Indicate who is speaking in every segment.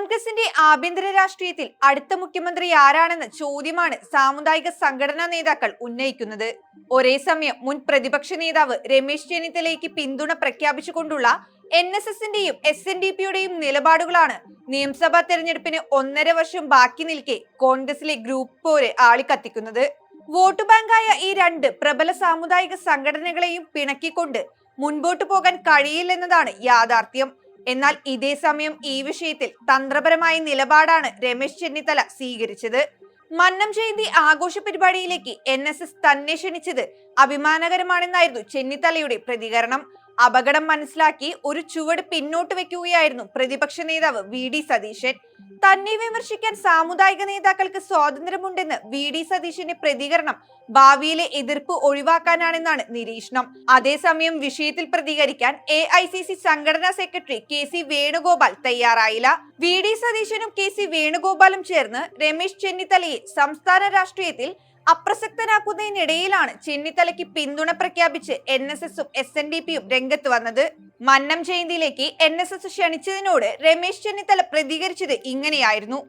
Speaker 1: കോൺഗ്രസിന്റെ ആഭ്യന്തര രാഷ്ട്രീയത്തിൽ അടുത്ത മുഖ്യമന്ത്രി ആരാണെന്ന ചോദ്യമാണ് സാമുദായിക സംഘടനാ നേതാക്കൾ ഉന്നയിക്കുന്നത്. ഒരേ സമയം മുൻ പ്രതിപക്ഷ നേതാവ് രമേശ് ചെന്നിത്തലയ്ക്ക് പിന്തുണ പ്രഖ്യാപിച്ചുകൊണ്ടുള്ള NSSന്റെയും SNDPയുടെയും നിലപാടുകളാണ് നിയമസഭാ തെരഞ്ഞെടുപ്പിന് 1.5 വർഷം ബാക്കി നിൽക്കെ കോൺഗ്രസിലെ ഗ്രൂപ്പ് പോര് ആളിക്കത്തിക്കുന്നത്. വോട്ട് ബാങ്കായ ഈ രണ്ട് പ്രബല സാമുദായിക സംഘടനകളെയും പിണക്കിക്കൊണ്ട് മുൻപോട്ടു പോകാൻ കഴിയില്ലെന്നതാണ് യാഥാർത്ഥ്യം. എന്നാൽ ഇതേ സമയം ഈ വിഷയത്തിൽ തന്ത്രപരമായ നിലപാടാണ് രമേശ് ചെന്നിത്തല സ്വീകരിച്ചത്. മന്നം ജയന്തി ആഘോഷ പരിപാടിയിലേക്ക് NSS തന്നെ ക്ഷണിച്ചത് അഭിമാനകരമാണെന്നായിരുന്നു ചെന്നിത്തലയുടെ പ്രതികരണം. അപകടം മനസ്സിലാക്കി ഒരു ചുവട് പിന്നോട്ട് വെക്കുകയായിരുന്നു പ്രതിപക്ഷ നേതാവ് VD സതീശൻ. തന്നെ വിമർശിക്കാൻ സാമുദായിക നേതാക്കൾക്ക് സ്വാതന്ത്ര്യമുണ്ടെന്ന് VD സതീശന്റെ പ്രതികരണം ഭാവിയിലെ എതിർപ്പ് ഒഴിവാക്കാനാണെന്നാണ് നിരീക്ഷണം. അതേസമയം വിഷയത്തിൽ പ്രതികരിക്കാൻ AICC സംഘടനാ സെക്രട്ടറി KC വേണുഗോപാൽ തയ്യാറായില്ല. VD സതീശനും KC വേണുഗോപാലും ചേർന്ന് രമേശ് ചെന്നിത്തലയെ സംസ്ഥാന രാഷ്ട്രീയത്തിൽ അപ്രസക്തനാക്കുന്നതിനിടയിലാണ് ചെന്നിത്തലയ്ക്ക് പിന്തുണ പ്രഖ്യാപിച്ച് NSSും SNDPയും രംഗത്ത് വന്നത്. മന്നം ജയന്തിയിലേക്ക് NSS ക്ഷണിച്ചതിനോട് രമേശ് ചെന്നിത്തല പ്രതികരിച്ചത് ഇങ്ങനെയായിരുന്നു: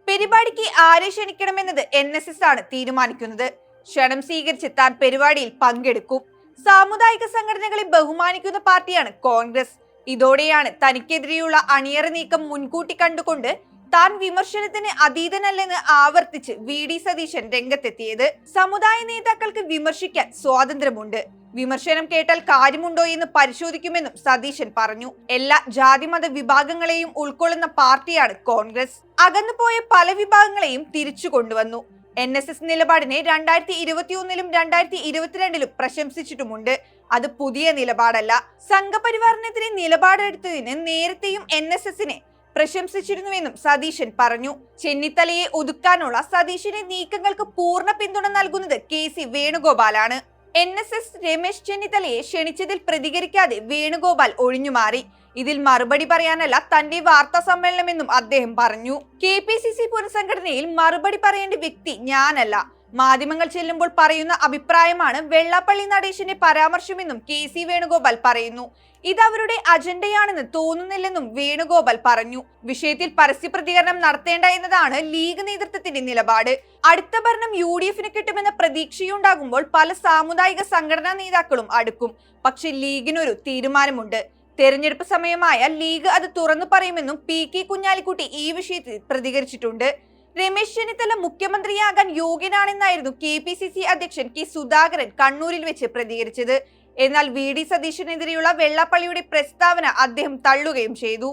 Speaker 1: പരിപാടിക്ക് ആരെ ക്ഷണിക്കണമെന്നത് NSS ആണ് തീരുമാനിക്കുന്നത്. ക്ഷണം സ്വീകരിച്ച് താൻ പരിപാടിയിൽ പങ്കെടുക്കും. സാമുദായിക സംഘടനകളെ ബഹുമാനിക്കുന്ന പാർട്ടിയാണ് കോൺഗ്രസ്. ഇതോടെയാണ് തനിക്കെതിരെയുള്ള അണിയറ നീക്കം മുൻകൂട്ടി കണ്ടുകൊണ്ട് താൻ വിമർശനത്തിന് അതീതനല്ലെന്ന് ആവർത്തിച്ച് VD സതീശൻ രംഗത്തെത്തിയത്. സമുദായ നേതാക്കൾക്ക് വിമർശിക്കാൻ സ്വാതന്ത്ര്യമുണ്ട്. വിമർശനം കേട്ടാൽ കാര്യമുണ്ടോ എന്ന് പരിശോധിക്കുമെന്നും സതീശൻ പറഞ്ഞു. എല്ലാ ജാതിമത വിഭാഗങ്ങളെയും ഉൾക്കൊള്ളുന്ന പാർട്ടിയാണ് കോൺഗ്രസ്. അകന്നുപോയ പല വിഭാഗങ്ങളെയും തിരിച്ചു കൊണ്ടുവന്നു. NSS നിലപാടിനെ 2021ലും 2022ലും പ്രശംസിച്ചിട്ടുമുണ്ട്. അത് പുതിയ നിലപാടല്ല. സംഘപരിവാറിനെതിരെ നിലപാടെടുത്തതിന് നേരത്തെയും NSSനെ പ്രശംസിച്ചിരുന്നുവെന്നും സതീശൻ പറഞ്ഞു. ചെന്നിത്തലയെ ഒതുക്കാനുള്ള സതീശന്റെ നീക്കങ്ങൾക്ക് പൂർണ്ണ പിന്തുണ നൽകുന്നത് KC വേണുഗോപാലാണ്. NSS രമേശ് ചെന്നിത്തലയെ ക്ഷണിച്ചതിൽ പ്രതികരിക്കാതെ വേണുഗോപാൽ ഒഴിഞ്ഞുമാറി. ഇതിൽ മറുപടി പറയാനല്ല തന്റെ വാർത്താ സമ്മേളനമെന്നും അദ്ദേഹം പറഞ്ഞു. KPCC പുനഃസംഘടനയിൽ മറുപടി പറയേണ്ട വ്യക്തി ഞാനല്ല. മാധ്യമങ്ങൾ ചെല്ലുമ്പോൾ പറയുന്ന അഭിപ്രായമാണ് വെള്ളാപ്പള്ളി നടേശന്റെ പരാമർശമെന്നും KC വേണുഗോപാൽ പറയുന്നു. ഇത് അവരുടെ അജണ്ടയാണെന്ന് തോന്നുന്നില്ലെന്നും വേണുഗോപാൽ പറഞ്ഞു. വിഷയത്തിൽ പരസ്യ പ്രതികരണം നടത്തേണ്ട എന്നതാണ് ലീഗ് നേതൃത്വത്തിന്റെ നിലപാട്. അടുത്ത ഭരണം UDFന് കിട്ടുമെന്ന പ്രതീക്ഷയുണ്ടാകുമ്പോൾ പല സാമുദായിക സംഘടനാ നേതാക്കളും അടുക്കും. പക്ഷെ ലീഗിനൊരു തീരുമാനമുണ്ട്. തെരഞ്ഞെടുപ്പ് സമയമായ ലീഗ് അത് തുറന്നു പറയുമെന്നും PK കുഞ്ഞാലിക്കുട്ടി ഈ വിഷയത്തിൽ പ്രതികരിച്ചിട്ടുണ്ട്. രമേശ് ചെന്നിത്തല മുഖ്യമന്ത്രിയാകാൻ യോഗ്യനാണെന്നായിരുന്നു KPCC അധ്യക്ഷൻ K സുധാകരൻ കണ്ണൂരിൽ വെച്ച് പ്രതികരിച്ചത്. എന്നാൽ VD സതീശനെതിരെയുള്ള വെള്ളാപ്പള്ളിയുടെ പ്രസ്താവന അദ്ദേഹം തള്ളുകയും ചെയ്തു.